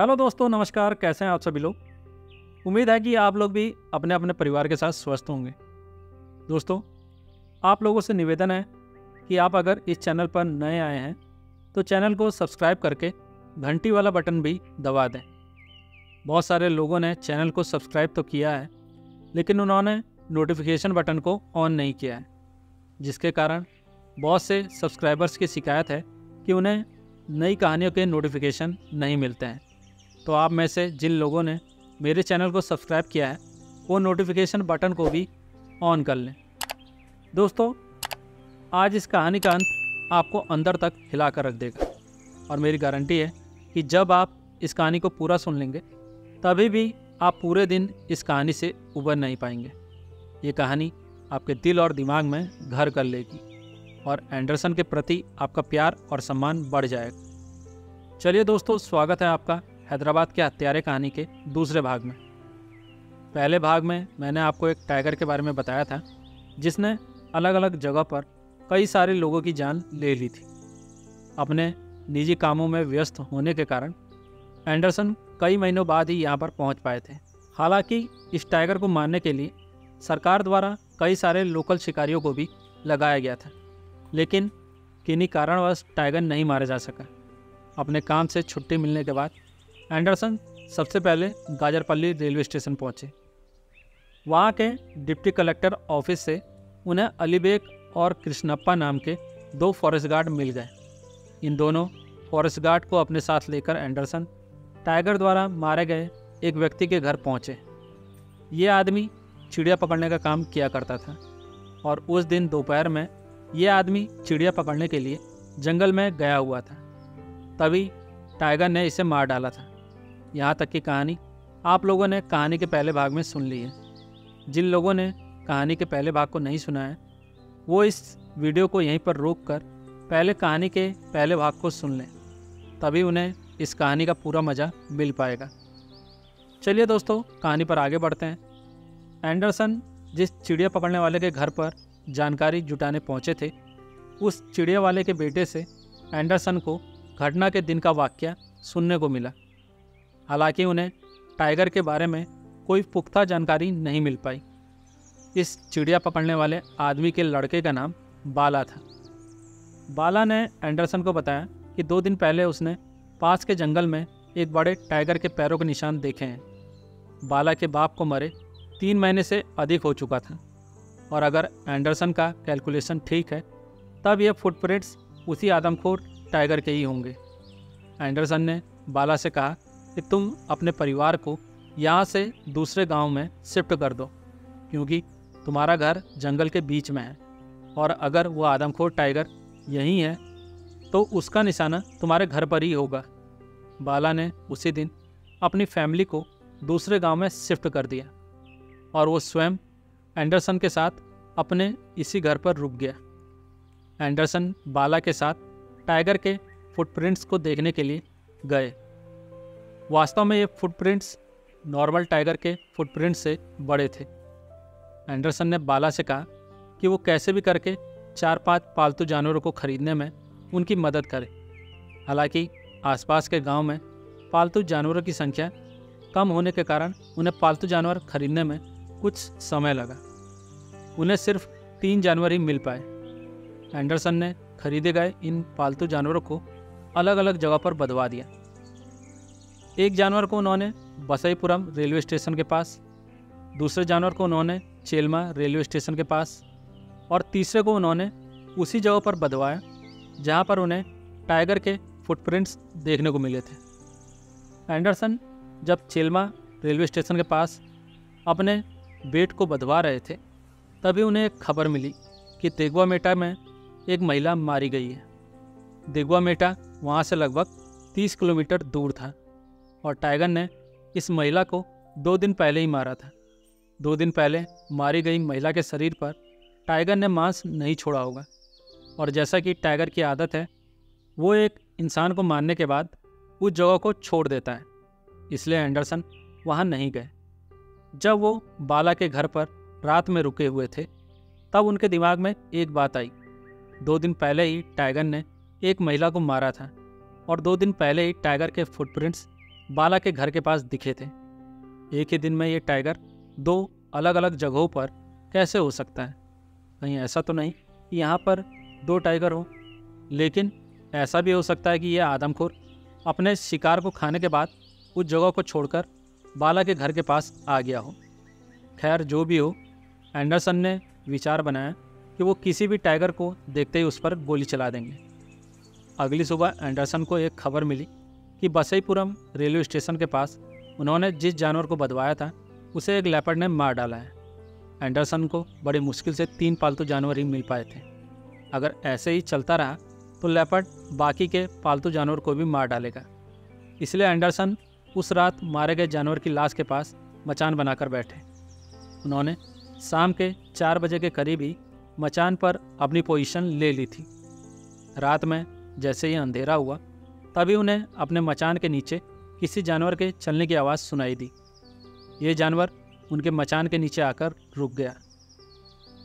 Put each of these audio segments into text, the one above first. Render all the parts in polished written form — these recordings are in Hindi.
हेलो दोस्तों, नमस्कार। कैसे हैं आप सभी लोग। उम्मीद है कि आप लोग भी अपने अपने परिवार के साथ स्वस्थ होंगे। दोस्तों, आप लोगों से निवेदन है कि आप अगर इस चैनल पर नए आए हैं तो चैनल को सब्सक्राइब करके घंटी वाला बटन भी दबा दें। बहुत सारे लोगों ने चैनल को सब्सक्राइब तो किया है, लेकिन उन्होंने नोटिफिकेशन बटन को ऑन नहीं किया है, जिसके कारण बहुत से सब्सक्राइबर्स की शिकायत है कि उन्हें नई कहानियों के नोटिफिकेशन नहीं मिलते हैं। तो आप में से जिन लोगों ने मेरे चैनल को सब्सक्राइब किया है वो नोटिफिकेशन बटन को भी ऑन कर लें। दोस्तों, आज इस कहानी का अंत आपको अंदर तक हिला कर रख देगा, और मेरी गारंटी है कि जब आप इस कहानी को पूरा सुन लेंगे तभी भी आप पूरे दिन इस कहानी से उबर नहीं पाएंगे। ये कहानी आपके दिल और दिमाग में घर कर लेगी और एंडरसन के प्रति आपका प्यार और सम्मान बढ़ जाएगा। चलिए दोस्तों, स्वागत है आपका हैदराबाद के हत्यारे कहानी के दूसरे भाग में। पहले भाग में मैंने आपको एक टाइगर के बारे में बताया था जिसने अलग अलग जगह पर कई सारे लोगों की जान ले ली थी। अपने निजी कामों में व्यस्त होने के कारण एंडरसन कई महीनों बाद ही यहाँ पर पहुँच पाए थे। हालांकि इस टाइगर को मारने के लिए सरकार द्वारा कई सारे लोकल शिकारियों को भी लगाया गया था, लेकिन किन्हीं कारणवश टाइगर नहीं मारा जा सका। अपने काम से छुट्टी मिलने के बाद एंडरसन सबसे पहले गाजरपल्ली रेलवे स्टेशन पहुंचे। वहां के डिप्टी कलेक्टर ऑफिस से उन्हें अलीबेग और कृष्णप्पा नाम के दो फॉरेस्ट गार्ड मिल गए। इन दोनों फॉरेस्ट गार्ड को अपने साथ लेकर एंडरसन टाइगर द्वारा मारे गए एक व्यक्ति के घर पहुंचे। ये आदमी चिड़िया पकड़ने का काम किया करता था, और उस दिन दोपहर में ये आदमी चिड़िया पकड़ने के लिए जंगल में गया हुआ था। तभी टाइगर ने इसे मार डाला था। यहाँ तक की कहानी आप लोगों ने कहानी के पहले भाग में सुन ली है। जिन लोगों ने कहानी के पहले भाग को नहीं सुना है वो इस वीडियो को यहीं पर रोक कर पहले कहानी के पहले भाग को सुन लें, तभी उन्हें इस कहानी का पूरा मज़ा मिल पाएगा। चलिए दोस्तों, कहानी पर आगे बढ़ते हैं। एंडरसन जिस चिड़िया पकड़ने वाले के घर पर जानकारी जुटाने पहुंचे थे, उस चिड़िया वाले के बेटे से एंडरसन को घटना के दिन का वाकया सुनने को मिला। हालांकि उन्हें टाइगर के बारे में कोई पुख्ता जानकारी नहीं मिल पाई। इस चिड़िया पकड़ने वाले आदमी के लड़के का नाम बाला था। बाला ने एंडरसन को बताया कि 2 दिन पहले उसने पास के जंगल में एक बड़े टाइगर के पैरों के निशान देखे हैं। बाला के बाप को मरे 3 महीने से अधिक हो चुका था, और अगर एंडरसन का कैलकुलेशन ठीक है तब यह फुटप्रिंट्स उसी आदमखोर टाइगर के ही होंगे। एंडरसन ने बाला से कहा कि तुम अपने परिवार को यहाँ से दूसरे गांव में शिफ्ट कर दो, क्योंकि तुम्हारा घर जंगल के बीच में है, और अगर वो आदमखोर टाइगर यहीं है तो उसका निशाना तुम्हारे घर पर ही होगा। बाला ने उसी दिन अपनी फैमिली को दूसरे गांव में शिफ्ट कर दिया, और वो स्वयं एंडरसन के साथ अपने इसी घर पर रुक गया। एंडरसन बाला के साथ टाइगर के फुटप्रिंट्स को देखने के लिए गए। वास्तव में ये फुटप्रिंट्स नॉर्मल टाइगर के फुटप्रिंट्स से बड़े थे। एंडरसन ने बाला से कहा कि वो कैसे भी करके 4-5 पालतू जानवरों को खरीदने में उनकी मदद करे। हालांकि आसपास के गांव में पालतू जानवरों की संख्या कम होने के कारण उन्हें पालतू जानवर खरीदने में कुछ समय लगा। उन्हें सिर्फ 3 जानवर ही मिल पाए। एंडरसन ने खरीदे गए इन पालतू जानवरों को अलग अलग जगह पर बंधवा दिया। एक जानवर को उन्होंने बसईपुरम रेलवे स्टेशन के पास, दूसरे जानवर को उन्होंने चेलमा रेलवे स्टेशन के पास, और तीसरे को उन्होंने उसी जगह पर बंधवाया जहां पर उन्हें टाइगर के फुटप्रिंट्स देखने को मिले थे। एंडरसन जब चेलमा रेलवे स्टेशन के पास अपने बेट को बंधवा रहे थे तभी उन्हें एक खबर मिली कि देगवामेटा में एक महिला मारी गई है। देगवामेटा वहाँ से लगभग 30 किलोमीटर दूर था, और टाइगर ने इस महिला को 2 दिन पहले ही मारा था। 2 दिन पहले मारी गई महिला के शरीर पर टाइगर ने मांस नहीं छोड़ा होगा, और जैसा कि टाइगर की आदत है वो एक इंसान को मारने के बाद उस जगह को छोड़ देता है, इसलिए एंडरसन वहाँ नहीं गए। जब वो बाला के घर पर रात में रुके हुए थे तब उनके दिमाग में एक बात आई। 2 दिन पहले ही टाइगर ने एक महिला को मारा था, और 2 दिन पहले ही टाइगर के फुटप्रिंट्स बाला के घर के पास दिखे थे। एक ही दिन में ये टाइगर 2 अलग अलग जगहों पर कैसे हो सकता है? कहीं ऐसा तो नहीं कि यहाँ पर 2 टाइगर हो? लेकिन ऐसा भी हो सकता है कि यह आदमखोर अपने शिकार को खाने के बाद उस जगह को छोड़कर बाला के घर के पास आ गया हो। खैर, जो भी हो, एंडरसन ने विचार बनाया कि वो किसी भी टाइगर को देखते ही उस पर गोली चला देंगे। अगली सुबह एंडरसन को एक खबर मिली कि बसईपुरम रेलवे स्टेशन के पास उन्होंने जिस जानवर को बधवाया था उसे एक लेपर्ड ने मार डाला है। एंडरसन को बड़ी मुश्किल से 3 पालतू जानवर ही मिल पाए थे। अगर ऐसे ही चलता रहा तो लेपर्ड बाकी के पालतू जानवर को भी मार डालेगा। इसलिए एंडरसन उस रात मारे गए जानवर की लाश के पास मचान बनाकर बैठे। उन्होंने शाम के 4 बजे के करीब ही मचान पर अपनी पोजीशन ले ली थी। रात में जैसे ही अंधेरा हुआ तभी उन्हें अपने मचान के नीचे किसी जानवर के चलने की आवाज़ सुनाई दी। ये जानवर उनके मचान के नीचे आकर रुक गया।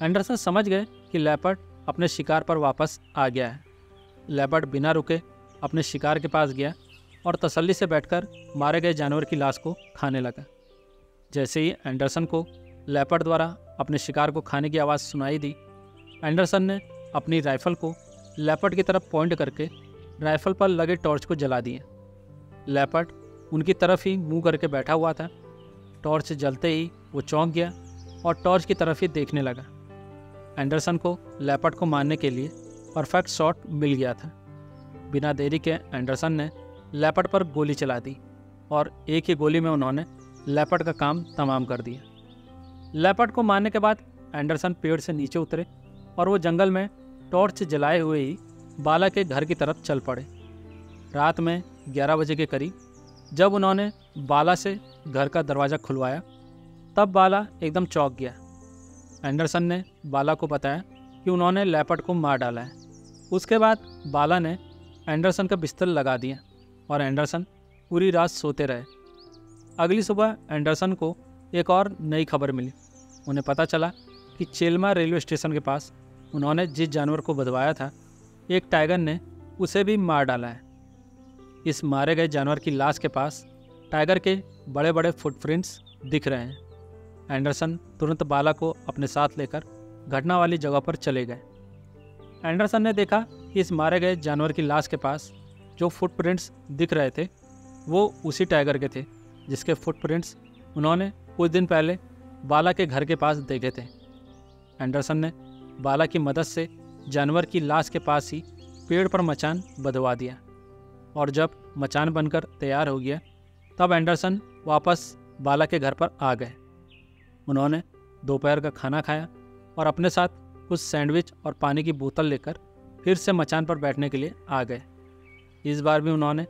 एंडरसन समझ गए कि लेपर्ड अपने शिकार पर वापस आ गया है। लेपर्ड बिना रुके अपने शिकार के पास गया और तसल्ली से बैठकर मारे गए जानवर की लाश को खाने लगा। जैसे ही एंडरसन को लेपर्ड द्वारा अपने शिकार को खाने की आवाज़ सुनाई दी, एंडरसन ने अपनी राइफल को लेपर्ड की तरफ पॉइंट करके राइफल पर लगे टॉर्च को जला दिया। लेपर्ड उनकी तरफ ही मुंह करके बैठा हुआ था। टॉर्च जलते ही वो चौंक गया और टॉर्च की तरफ ही देखने लगा। एंडरसन को लेपर्ड को मारने के लिए परफेक्ट शॉट मिल गया था। बिना देरी के एंडरसन ने लेपर्ड पर गोली चला दी और एक ही गोली में उन्होंने लेपर्ड का काम तमाम कर दिया। लेपर्ड को मारने के बाद एंडरसन पेड़ से नीचे उतरे और वो जंगल में टॉर्च जलाए हुए ही बाला के घर की तरफ चल पड़े। रात में 11 बजे के करीब जब उन्होंने बाला से घर का दरवाज़ा खुलवाया तब बाला एकदम चौंक गया। एंडरसन ने बाला को बताया कि उन्होंने लेपर्ड को मार डाला है। उसके बाद बाला ने एंडरसन का बिस्तर लगा दिया और एंडरसन पूरी रात सोते रहे। अगली सुबह एंडरसन को एक और नई खबर मिली। उन्हें पता चला कि चेल्मा रेलवे स्टेशन के पास उन्होंने जिस जानवर को बधवाया था एक टाइगर ने उसे भी मार डाला है। इस मारे गए जानवर की लाश के पास टाइगर के बड़े बड़े फुटप्रिंट्स दिख रहे हैं। एंडरसन तुरंत बाला को अपने साथ लेकर घटना वाली जगह पर चले गए। एंडरसन ने देखा कि इस मारे गए जानवर की लाश के पास जो फुटप्रिंट्स दिख रहे थे वो उसी टाइगर के थे जिसके फुटप्रिंट्स उन्होंने कुछ दिन पहले बाला के घर के पास देखे थे। एंडरसन ने बाला की मदद से जानवर की लाश के पास ही पेड़ पर मचान बंधवा दिया और जब मचान बनकर तैयार हो गया तब एंडरसन वापस बाला के घर पर आ गए। उन्होंने दोपहर का खाना खाया और अपने साथ कुछ सैंडविच और पानी की बोतल लेकर फिर से मचान पर बैठने के लिए आ गए। इस बार भी उन्होंने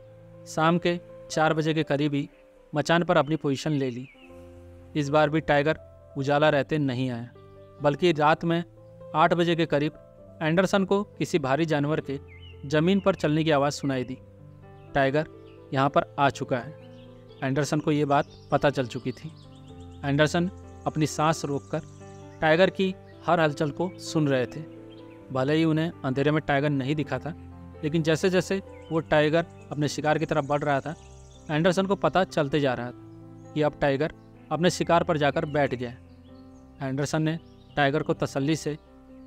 शाम के 4 बजे के करीब ही मचान पर अपनी पोजीशन ले ली। इस बार भी टाइगर उजाला रहते नहीं आया, बल्कि रात में 8 बजे के करीब एंडरसन को किसी भारी जानवर के ज़मीन पर चलने की आवाज़ सुनाई दी। टाइगर यहाँ पर आ चुका है। एंडरसन को ये बात पता चल चुकी थी। एंडरसन अपनी सांस रोककर टाइगर की हर हलचल को सुन रहे थे। भले ही उन्हें अंधेरे में टाइगर नहीं दिखा था, लेकिन जैसे जैसे वो टाइगर अपने शिकार की तरफ बढ़ रहा था एंडरसन को पता चलते जा रहा था कि अब टाइगर अपने शिकार पर जाकर बैठ गया। एंडरसन ने टाइगर को तसल्ली से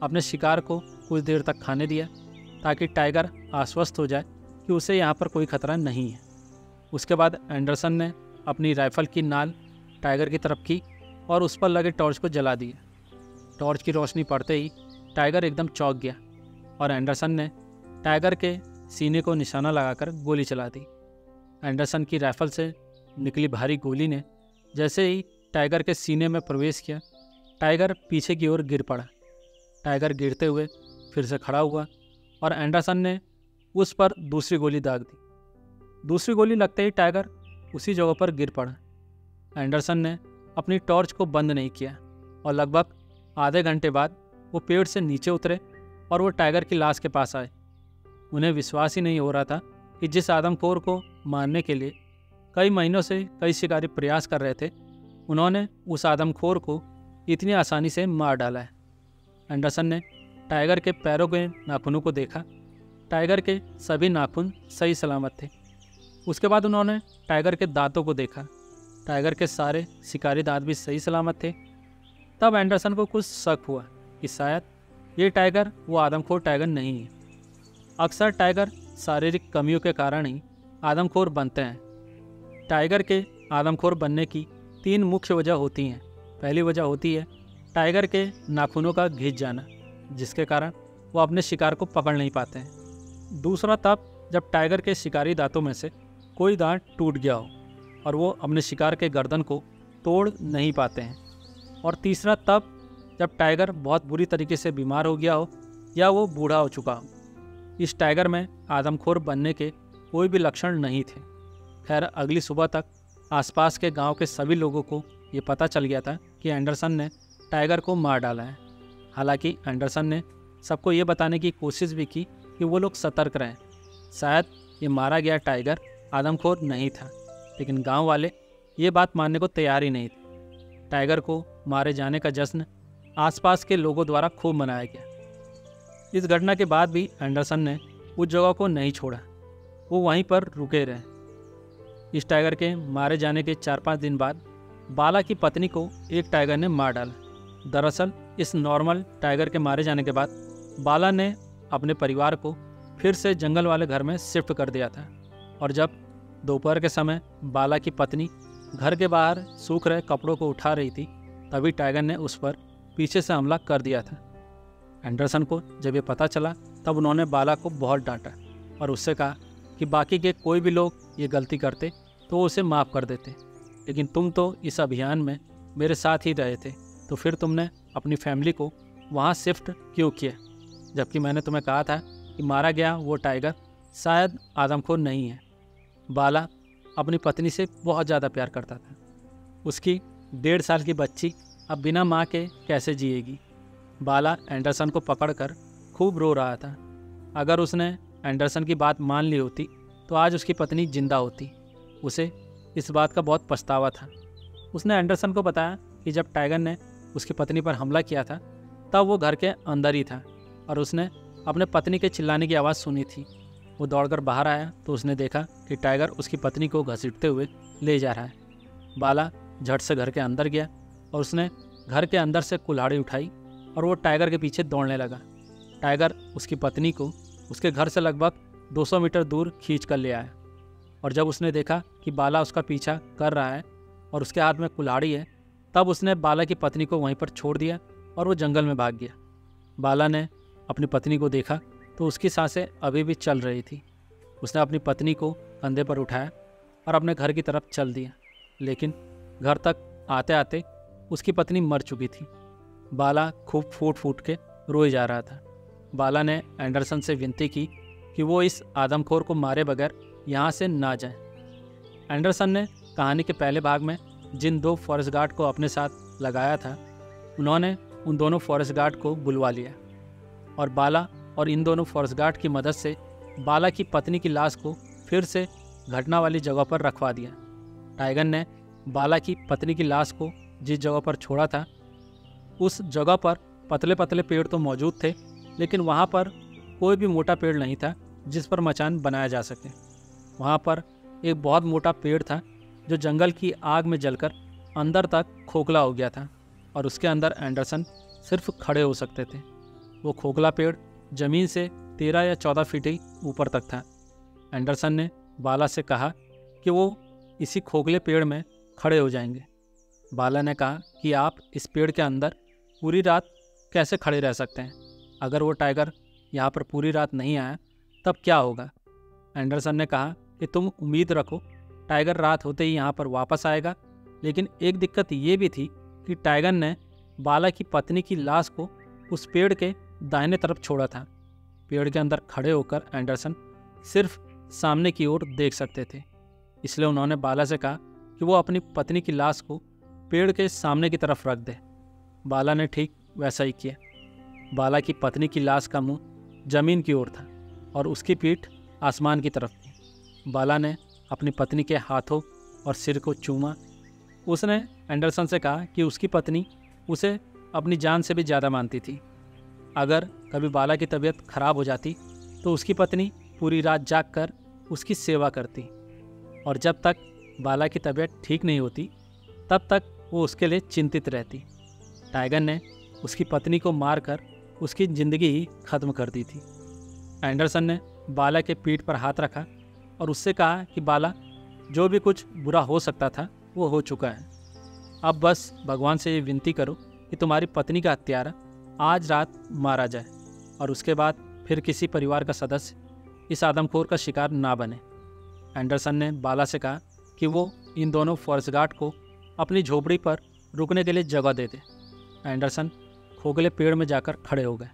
अपने शिकार को कुछ देर तक खाने दिया ताकि टाइगर आश्वस्त हो जाए कि उसे यहाँ पर कोई खतरा नहीं है। उसके बाद एंडरसन ने अपनी राइफल की नाल टाइगर की तरफ की और उस पर लगे टॉर्च को जला दिया। टॉर्च की रोशनी पड़ते ही टाइगर एकदम चौंक गया और एंडरसन ने टाइगर के सीने को निशाना लगाकर गोली चला दी। एंडरसन की राइफल से निकली भारी गोली ने जैसे ही टाइगर के सीने में प्रवेश किया, टाइगर पीछे की ओर गिर पड़ा। टाइगर गिरते हुए फिर से खड़ा हुआ और एंडरसन ने उस पर दूसरी गोली दाग दी। दूसरी गोली लगते ही टाइगर उसी जगह पर गिर पड़ा। एंडरसन ने अपनी टॉर्च को बंद नहीं किया और लगभग आधे घंटे बाद वो पेड़ से नीचे उतरे और वो टाइगर की लाश के पास आए। उन्हें विश्वास ही नहीं हो रहा था कि जिस आदमखोर को मारने के लिए कई महीनों से कई शिकारी प्रयास कर रहे थे, उन्होंने उस आदमखोर को इतनी आसानी से मार डाला है। एंडरसन ने टाइगर के पैरों के नाखूनों को देखा। टाइगर के सभी नाखून सही सलामत थे। उसके बाद उन्होंने टाइगर के दांतों को देखा। टाइगर के सारे शिकारी दांत भी सही सलामत थे। तब एंडरसन को कुछ शक हुआ कि शायद ये टाइगर वो आदमखोर टाइगर नहीं है। अक्सर टाइगर शारीरिक कमियों के कारण ही आदमखोर बनते हैं। टाइगर के आदमखोर बनने की 3 मुख्य वजह होती हैं। पहली वजह होती है टाइगर के नाखूनों का घिस जाना, जिसके कारण वो अपने शिकार को पकड़ नहीं पाते हैं। दूसरा तब जब टाइगर के शिकारी दांतों में से कोई दांत टूट गया हो और वो अपने शिकार के गर्दन को तोड़ नहीं पाते हैं। और तीसरा तब जब टाइगर बहुत बुरी तरीके से बीमार हो गया हो या वो बूढ़ा हो चुका हो। इस टाइगर में आदमखोर बनने के कोई भी लक्षण नहीं थे। खैर, अगली सुबह तक आसपास के गांव के सभी लोगों को ये पता चल गया था कि एंडरसन ने टाइगर को मार डाला है। हालांकि एंडरसन ने सबको ये बताने की कोशिश भी की कि वो लोग सतर्क रहें। शायद ये मारा गया टाइगर आदमखोर नहीं था, लेकिन गांव वाले ये बात मानने को तैयार ही नहीं थे। टाइगर को मारे जाने का जश्न आसपास के लोगों द्वारा खूब मनाया गया। इस घटना के बाद भी एंडरसन ने उस जगह को नहीं छोड़ा, वो वहीं पर रुके रहे। इस टाइगर के मारे जाने के 4-5 दिन बाद बाला की पत्नी को एक टाइगर ने मार डाला। दरअसल इस नॉर्मल टाइगर के मारे जाने के बाद बाला ने अपने परिवार को फिर से जंगल वाले घर में शिफ्ट कर दिया था। और जब दोपहर के समय बाला की पत्नी घर के बाहर सूख रहे कपड़ों को उठा रही थी, तभी टाइगर ने उस पर पीछे से हमला कर दिया था। एंडरसन को जब ये पता चला तब उन्होंने बाला को बहुत डांटा और उससे कहा कि बाकी के कोई भी लोग ये गलती करते तो वो उसे माफ़ कर देते, लेकिन तुम तो इस अभियान में मेरे साथ ही रहे थे, तो फिर तुमने अपनी फैमिली को वहाँ शिफ्ट क्यों किया, जबकि मैंने तुम्हें कहा था कि मारा गया वो टाइगर शायद आदमखोर नहीं है। बाला अपनी पत्नी से बहुत ज़्यादा प्यार करता था। उसकी 1.5 साल की बच्ची अब बिना माँ के कैसे जिएगी। बाला एंडरसन को पकड़कर खूब रो रहा था। अगर उसने एंडरसन की बात मान ली होती तो आज उसकी पत्नी जिंदा होती। उसे इस बात का बहुत पछतावा था। उसने एंडरसन को बताया कि जब टाइगर ने उसकी पत्नी पर हमला किया था तब वो घर के अंदर ही था और उसने अपने पत्नी के चिल्लाने की आवाज़ सुनी थी। वो दौड़कर बाहर आया तो उसने देखा कि टाइगर उसकी पत्नी को घसीटते हुए ले जा रहा है। बाला झट से घर के अंदर गया और उसने घर के अंदर से कुल्हाड़ी उठाई और वो टाइगर के पीछे दौड़ने लगा। टाइगर उसकी पत्नी को उसके घर से लगभग 200 मीटर दूर खींच कर ले आया और जब उसने देखा कि बाला उसका पीछा कर रहा है और उसके हाथ में कुल्हाड़ी है, तब उसने बाला की पत्नी को वहीं पर छोड़ दिया और वो जंगल में भाग गया। बाला ने अपनी पत्नी को देखा तो उसकी सांसें अभी भी चल रही थी। उसने अपनी पत्नी को कंधे पर उठाया और अपने घर की तरफ चल दिया, लेकिन घर तक आते आते उसकी पत्नी मर चुकी थी। बाला खूब फूट फूट के रोए जा रहा था। बाला ने एंडरसन से विनती की कि वो इस आदमखोर को मारे बगैर यहाँ से ना जाए। एंडरसन ने कहानी के पहले भाग में जिन 2 फॉरेस्ट गार्ड को अपने साथ लगाया था, उन्होंने उन दोनों फॉरेस्ट गार्ड को बुलवा लिया और बाला और इन दोनों फॉरेस्ट गार्ड की मदद से बाला की पत्नी की लाश को फिर से घटना वाली जगह पर रखवा दिया। टाइगर ने बाला की पत्नी की लाश को जिस जगह पर छोड़ा था उस जगह पर पतले पतले पेड़ तो मौजूद थे, लेकिन वहाँ पर कोई भी मोटा पेड़ नहीं था जिस पर मचान बनाया जा सके। वहाँ पर एक बहुत मोटा पेड़ था जो जंगल की आग में जलकर अंदर तक खोखला हो गया था और उसके अंदर एंडरसन सिर्फ खड़े हो सकते थे। वो खोखला पेड़ ज़मीन से 13 या 14 फीट ही ऊपर तक था। एंडरसन ने बाला से कहा कि वो इसी खोखले पेड़ में खड़े हो जाएंगे। बाला ने कहा कि आप इस पेड़ के अंदर पूरी रात कैसे खड़े रह सकते हैं? अगर वो टाइगर यहाँ पर पूरी रात नहीं आया तब क्या होगा? एंडरसन ने कहा कि तुम उम्मीद रखो, टाइगर रात होते ही यहाँ पर वापस आएगा। लेकिन एक दिक्कत ये भी थी कि टाइगर ने बाला की पत्नी की लाश को उस पेड़ के दाहिने तरफ छोड़ा था। पेड़ के अंदर खड़े होकर एंडरसन सिर्फ सामने की ओर देख सकते थे, इसलिए उन्होंने बाला से कहा कि वो अपनी पत्नी की लाश को पेड़ के सामने की तरफ रख दे। बाला ने ठीक वैसा ही किया। बाला की पत्नी की लाश का मुंह जमीन की ओर था और उसकी पीठ आसमान की तरफ थी। बाला ने अपनी पत्नी के हाथों और सिर को चूमा। उसने एंडरसन से कहा कि उसकी पत्नी उसे अपनी जान से भी ज़्यादा मानती थी। अगर कभी बाला की तबीयत खराब हो जाती तो उसकी पत्नी पूरी रात जागकर उसकी सेवा करती। और जब तक बाला की तबीयत ठीक नहीं होती तब तक वो उसके लिए चिंतित रहती। टाइगर ने उसकी पत्नी को मारकर उसकी ज़िंदगी ही खत्म कर दी थी। एंडरसन ने बाला के पीठ पर हाथ रखा और उससे कहा कि बाला, जो भी कुछ बुरा हो सकता था वो हो चुका है। अब बस भगवान से ये विनती करो कि तुम्हारी पत्नी का हत्यारा आज रात मारा जाए और उसके बाद फिर किसी परिवार का सदस्य इस आदमखोर का शिकार ना बने। एंडरसन ने बाला से कहा कि वो इन दोनों फॉरेस्ट गार्ड को अपनी झोपड़ी पर रुकने के लिए जगह दे दे। एंडरसन खोखले पेड़ में जाकर खड़े हो गए।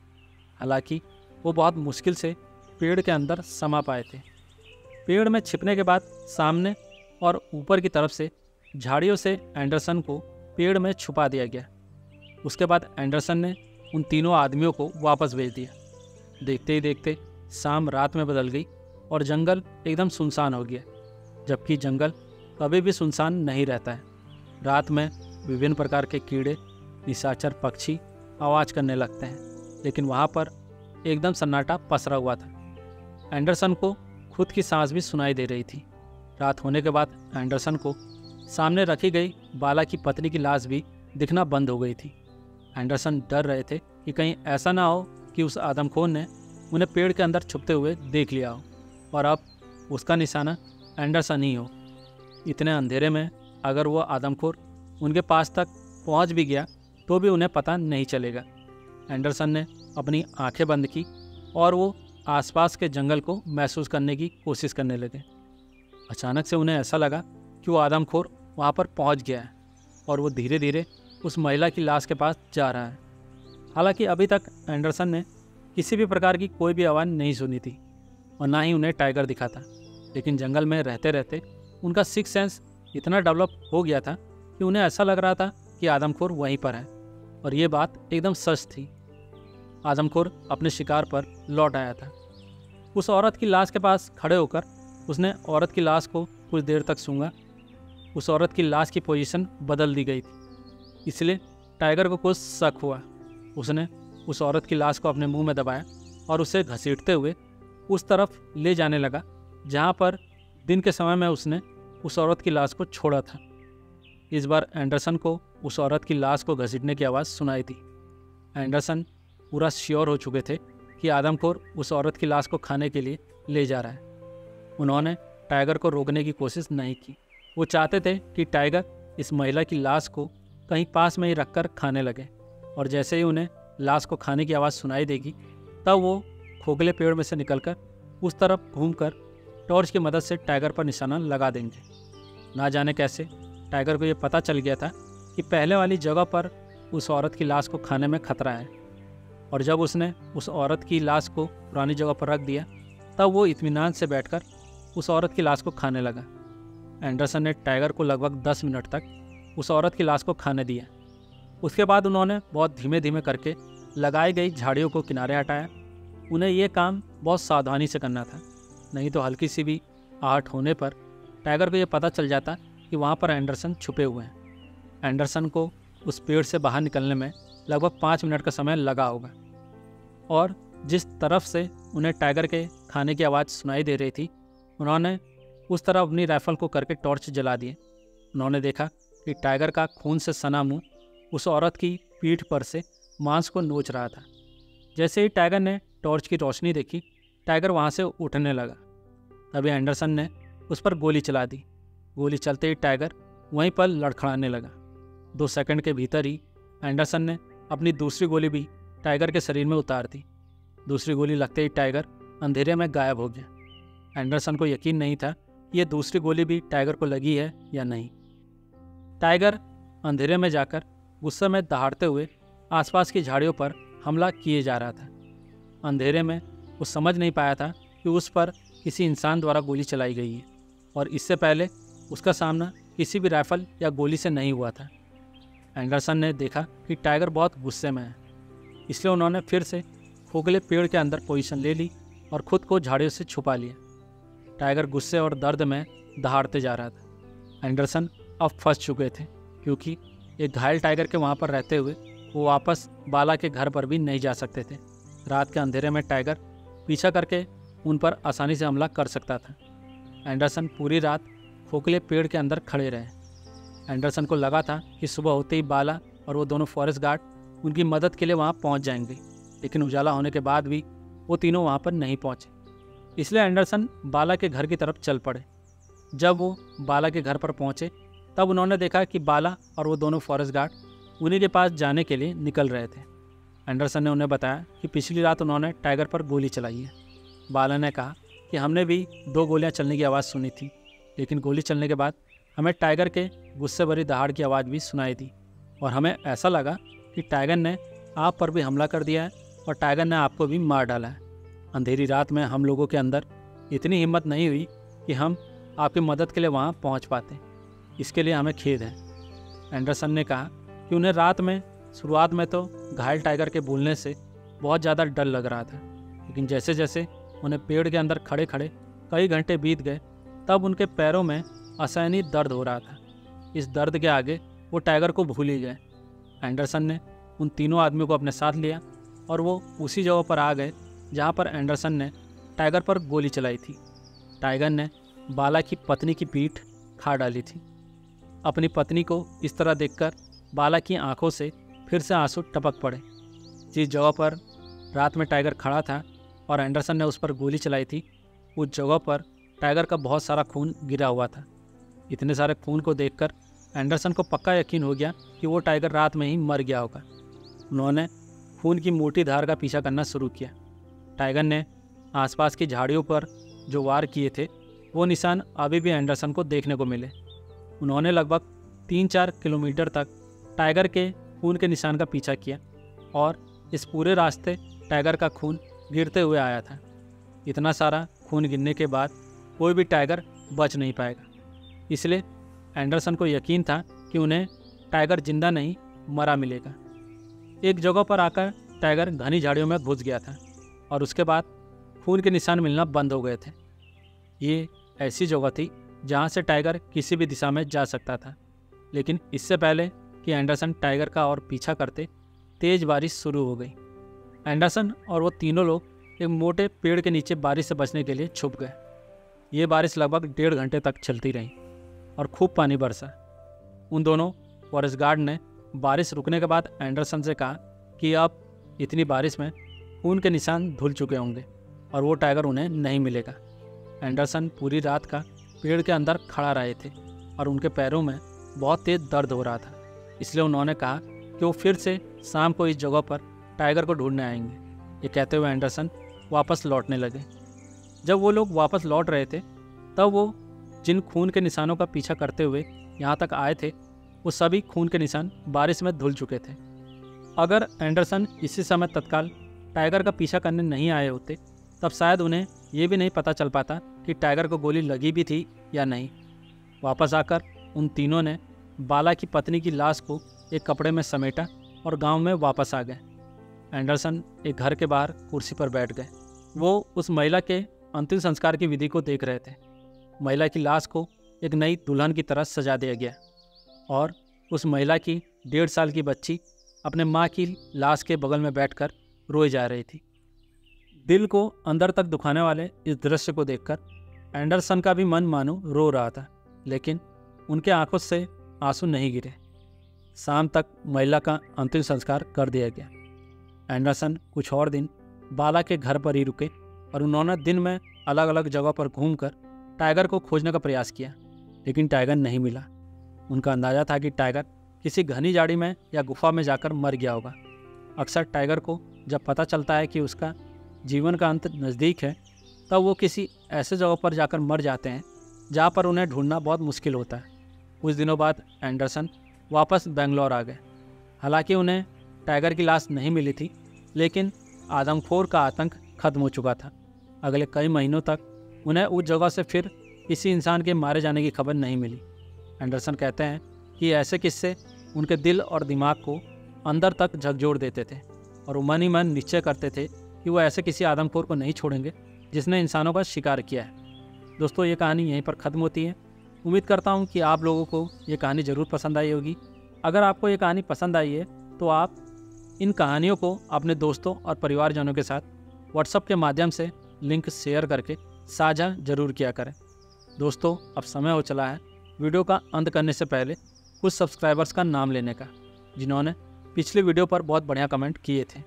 हालांकि वो बहुत मुश्किल से पेड़ के अंदर समा पाए थे। पेड़ में छिपने के बाद सामने और ऊपर की तरफ से झाड़ियों से एंडरसन को पेड़ में छुपा दिया गया। उसके बाद एंडरसन ने उन तीनों आदमियों को वापस भेज दिया। देखते ही देखते शाम रात में बदल गई और जंगल एकदम सुनसान हो गया, जबकि जंगल कभी भी सुनसान नहीं रहता है। रात में विभिन्न प्रकार के कीड़े, निशाचर पक्षी आवाज़ करने लगते हैं, लेकिन वहाँ पर एकदम सन्नाटा पसरा हुआ था। एंडरसन को खुद की सांस भी सुनाई दे रही थी। रात होने के बाद एंडरसन को सामने रखी गई बाला की पत्नी की लाश भी दिखना बंद हो गई थी। एंडरसन डर रहे थे कि कहीं ऐसा ना हो कि उस आदमखोर ने उन्हें पेड़ के अंदर छुपते हुए देख लिया हो और अब उसका निशाना एंडरसन ही हो। इतने अंधेरे में अगर वो आदमखोर उनके पास तक पहुंच भी गया तो भी उन्हें पता नहीं चलेगा। एंडरसन ने अपनी आंखें बंद की और वो आसपास के जंगल को महसूस करने की कोशिश करने लगे। अचानक से उन्हें ऐसा लगा कि वो आदमखोर वहाँ पर पहुँच गया है और वो धीरे धीरे उस महिला की लाश के पास जा रहा है। हालांकि अभी तक एंडरसन ने किसी भी प्रकार की कोई भी आवाज़ नहीं सुनी थी और ना ही उन्हें टाइगर दिखा था, लेकिन जंगल में रहते रहते उनका सिक्स सेंस इतना डेवलप हो गया था कि उन्हें ऐसा लग रहा था कि आदमखोर वहीं पर है और ये बात एकदम सच थी। आदमखोर अपने शिकार पर लौट आया था। उस औरत की लाश के पास खड़े होकर उसने औरत की लाश को कुछ देर तक सूंघा। उस औरत की लाश की पोजीशन बदल दी गई थी, इसलिए टाइगर को कुछ शक हुआ। उसने उस औरत की लाश को अपने मुंह में दबाया और उसे घसीटते हुए उस तरफ ले जाने लगा जहां पर दिन के समय में उसने उस औरत की लाश को छोड़ा था। इस बार एंडरसन को उस औरत की लाश को घसीटने की आवाज़ सुनाई थी। एंडरसन पूरा श्योर हो चुके थे कि आदमखोर उस औरत की लाश को खाने के लिए ले जा रहा है। उन्होंने टाइगर को रोकने की कोशिश नहीं की। वो चाहते थे कि टाइगर इस महिला की लाश को कहीं पास में ही रखकर खाने लगे और जैसे ही उन्हें लाश को खाने की आवाज़ सुनाई देगी तब वो खोखले पेड़ में से निकलकर उस तरफ घूमकर टॉर्च की मदद से टाइगर पर निशाना लगा देंगे। ना जाने कैसे टाइगर को ये पता चल गया था कि पहले वाली जगह पर उस औरत की लाश को खाने में खतरा है और जब उसने उस औरत की लाश को पुरानी जगह पर रख दिया तब वो इत्मीनान से बैठकर उस औरत की लाश को खाने लगा। एंडरसन ने टाइगर को लगभग 10 मिनट तक उस औरत की लाश को खाने दिया। उसके बाद उन्होंने बहुत धीमे धीमे करके लगाई गई झाड़ियों को किनारे हटाया। उन्हें ये काम बहुत सावधानी से करना था, नहीं तो हल्की सी भी आहट होने पर टाइगर को ये पता चल जाता कि वहाँ पर एंडरसन छुपे हुए हैं। एंडरसन को उस पेड़ से बाहर निकलने में लगभग 5 मिनट का समय लगा होगा और जिस तरफ से उन्हें टाइगर के खाने की आवाज़ सुनाई दे रही थी उन्होंने उस तरफ अपनी राइफल को करके टॉर्च जला दिए। उन्होंने देखा कि टाइगर का खून से सना मुँह उस औरत की पीठ पर से मांस को नोच रहा था। जैसे ही टाइगर ने टॉर्च की रोशनी देखी टाइगर वहाँ से उठने लगा। तभी एंडरसन ने उस पर गोली चला दी। गोली चलते ही टाइगर वहीं पर लड़खड़ाने लगा। 2 सेकंड के भीतर ही एंडरसन ने अपनी दूसरी गोली भी टाइगर के शरीर में उतार दी। दूसरी गोली लगते ही टाइगर अंधेरे में गायब हो गया। एंडरसन को यकीन नहीं था कि ये दूसरी गोली भी टाइगर को लगी है या नहीं। टाइगर अंधेरे में जाकर गुस्से में दहाड़ते हुए आसपास की झाड़ियों पर हमला किए जा रहा था। अंधेरे में वो समझ नहीं पाया था कि उस पर किसी इंसान द्वारा गोली चलाई गई है और इससे पहले उसका सामना किसी भी राइफल या गोली से नहीं हुआ था। एंडरसन ने देखा कि टाइगर बहुत गुस्से में है, इसलिए उन्होंने फिर से खोखले पेड़ के अंदर पोजीशन ले ली और खुद को झाड़ियों से छुपा लिया। टाइगर गुस्से और दर्द में दहाड़ते जा रहा था। एंडरसन अब फंस चुके थे क्योंकि एक घायल टाइगर के वहाँ पर रहते हुए वो वापस बाला के घर पर भी नहीं जा सकते थे। रात के अंधेरे में टाइगर पीछा करके उन पर आसानी से हमला कर सकता था। एंडरसन पूरी रात खोखले पेड़ के अंदर खड़े रहे। एंडरसन को लगा था कि सुबह होते ही बाला और वो दोनों फॉरेस्ट गार्ड उनकी मदद के लिए वहाँ पहुँच जाएंगे, लेकिन उजाला होने के बाद भी वो तीनों वहाँ पर नहीं पहुँचे। इसलिए एंडरसन बाला के घर की तरफ चल पड़े। जब वो बाला के घर पर पहुँचे तब उन्होंने देखा कि बाला और वो दोनों फॉरेस्ट गार्ड उन्हीं के पास जाने के लिए निकल रहे थे। एंडरसन ने उन्हें बताया कि पिछली रात उन्होंने टाइगर पर गोली चलाई है। बाला ने कहा कि हमने भी 2 गोलियां चलने की आवाज़ सुनी थी, लेकिन गोली चलने के बाद हमें टाइगर के गुस्से भरी दहाड़ की आवाज़ भी सुनाई दी और हमें ऐसा लगा कि टाइगर ने आप पर भी हमला कर दिया है और टाइगर ने आपको भी मार डाला है। अंधेरी रात में हम लोगों के अंदर इतनी हिम्मत नहीं हुई कि हम आपकी मदद के लिए वहाँ पहुँच पाते। इसके लिए हमें खेद है। एंडरसन ने कहा कि उन्हें रात में शुरुआत में तो घायल टाइगर के बोलने से बहुत ज़्यादा डर लग रहा था, लेकिन जैसे जैसे उन्हें पेड़ के अंदर खड़े खड़े कई घंटे बीत गए तब उनके पैरों में असहनीय दर्द हो रहा था। इस दर्द के आगे वो टाइगर को भूल ही गए। एंडरसन ने उन तीनों आदमियों को अपने साथ लिया और वो उसी जगह पर आ गए जहाँ पर एंडरसन ने टाइगर पर गोली चलाई थी। टाइगर ने बाला की पत्नी की पीठ खा डाली थी। अपनी पत्नी को इस तरह देखकर बाला की आंखों से फिर से आंसू टपक पड़े। जिस जगह पर रात में टाइगर खड़ा था और एंडरसन ने उस पर गोली चलाई थी, उस जगह पर टाइगर का बहुत सारा खून गिरा हुआ था। इतने सारे खून को देखकर एंडरसन को पक्का यकीन हो गया कि वो टाइगर रात में ही मर गया होगा। उन्होंने खून की मोटी धार का पीछा करना शुरू किया। टाइगर ने आसपास की झाड़ियों पर जो वार किए थे वो निशान अभी भी एंडरसन को देखने को मिले। उन्होंने लगभग 3-4 किलोमीटर तक टाइगर के खून के निशान का पीछा किया और इस पूरे रास्ते टाइगर का खून गिरते हुए आया था। इतना सारा खून गिरने के बाद कोई भी टाइगर बच नहीं पाएगा, इसलिए एंडरसन को यकीन था कि उन्हें टाइगर जिंदा नहीं मरा मिलेगा। एक जगह पर आकर टाइगर घनी झाड़ियों में घुस गया था और उसके बाद खून के निशान मिलना बंद हो गए थे। ये ऐसी जगह थी जहाँ से टाइगर किसी भी दिशा में जा सकता था, लेकिन इससे पहले कि एंडरसन टाइगर का और पीछा करते, तेज बारिश शुरू हो गई। एंडरसन और वो तीनों लोग एक मोटे पेड़ के नीचे बारिश से बचने के लिए छुप गए। ये बारिश लगभग 1.5 घंटे तक चलती रही और खूब पानी बरसा। उन दोनों फॉरेस्ट गार्ड ने बारिश रुकने के बाद एंडरसन से कहा कि अब इतनी बारिश में खून के निशान धुल चुके होंगे और वो टाइगर उन्हें नहीं मिलेगा। एंडरसन पूरी रात का पेड़ के अंदर खड़ा रहे थे और उनके पैरों में बहुत तेज दर्द हो रहा था, इसलिए उन्होंने कहा कि वो फिर से शाम को इस जगह पर टाइगर को ढूंढने आएंगे। ये कहते हुए एंडरसन वापस लौटने लगे। जब वो लोग वापस लौट रहे थे तब वो जिन खून के निशानों का पीछा करते हुए यहाँ तक आए थे वो सभी खून के निशान बारिश में धुल चुके थे। अगर एंडरसन इसी समय तत्काल टाइगर का पीछा करने नहीं आए होते तब शायद उन्हें ये भी नहीं पता चल पाता कि टाइगर को गोली लगी भी थी या नहीं। वापस आकर उन तीनों ने बाला की पत्नी की लाश को एक कपड़े में समेटा और गांव में वापस आ गए। एंडरसन एक घर के बाहर कुर्सी पर बैठ गए। वो उस महिला के अंतिम संस्कार की विधि को देख रहे थे। महिला की लाश को एक नई दुल्हन की तरह सजा दिया गया और उस महिला की 1.5 साल की बच्ची अपने माँ की लाश के बगल में बैठकर रोई जा रही थी। दिल को अंदर तक दुखाने वाले इस दृश्य को देखकर एंडरसन का भी मन मानो रो रहा था, लेकिन उनके आंखों से आंसू नहीं गिरे। शाम तक महिला का अंतिम संस्कार कर दिया गया। एंडरसन कुछ और दिन बाला के घर पर ही रुके और उन्होंने दिन में अलग अलग जगह पर घूमकर टाइगर को खोजने का प्रयास किया, लेकिन टाइगर नहीं मिला। उनका अंदाज़ा था कि टाइगर किसी घनी झाड़ी में या गुफा में जाकर मर गया होगा। अक्सर टाइगर को जब पता चलता है कि उसका जीवन का अंत नज़दीक है तब वो किसी ऐसे जगह पर जाकर मर जाते हैं जहाँ पर उन्हें ढूंढना बहुत मुश्किल होता है। कुछ दिनों बाद एंडरसन वापस बेंगलोर आ गए। हालांकि उन्हें टाइगर की लाश नहीं मिली थी, लेकिन आदमखोर का आतंक खत्म हो चुका था। अगले कई महीनों तक उन्हें उस जगह से फिर किसी इंसान के मारे जाने की खबर नहीं मिली। एंडरसन कहते हैं कि ऐसे किस्से उनके दिल और दिमाग को अंदर तक झकझोर देते थे और वो मन ही मन निश्चय करते थे कि वो ऐसे किसी आदमखोर को नहीं छोड़ेंगे जिसने इंसानों का शिकार किया है। दोस्तों, ये कहानी यहीं पर ख़त्म होती है। उम्मीद करता हूँ कि आप लोगों को ये कहानी ज़रूर पसंद आई होगी। अगर आपको ये कहानी पसंद आई है तो आप इन कहानियों को अपने दोस्तों और परिवारजनों के साथ व्हाट्सएप के माध्यम से लिंक शेयर करके साझा ज़रूर किया करें। दोस्तों अब समय हो चला है वीडियो का अंत करने से पहले कुछ सब्सक्राइबर्स का नाम लेने का, जिन्होंने पिछले वीडियो पर बहुत बढ़िया कमेंट किए थे।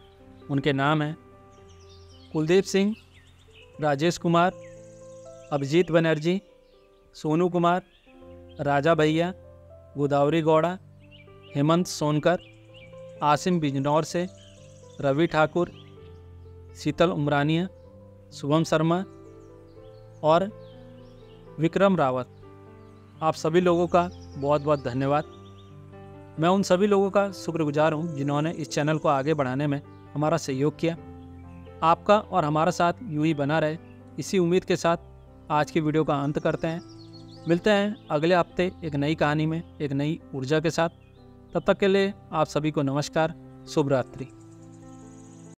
उनके नाम हैं कुलदीप सिंह, राजेश कुमार, अभिजीत बनर्जी, सोनू कुमार, राजा भैया, गोदावरी गौड़ा, हेमंत सोनकर, आसिम बिजनौर से, रवि ठाकुर, शीतल उमरानिया, शुभम शर्मा और विक्रम रावत। आप सभी लोगों का बहुत बहुत धन्यवाद। मैं उन सभी लोगों का शुक्रगुजार हूं जिन्होंने इस चैनल को आगे बढ़ाने में हमारा सहयोग किया। आपका और हमारा साथ यूं ही बना रहे, इसी उम्मीद के साथ आज की वीडियो का अंत करते हैं। मिलते हैं अगले हफ्ते एक नई कहानी में, एक नई ऊर्जा के साथ। तब तक के लिए आप सभी को नमस्कार, शुभ रात्रि।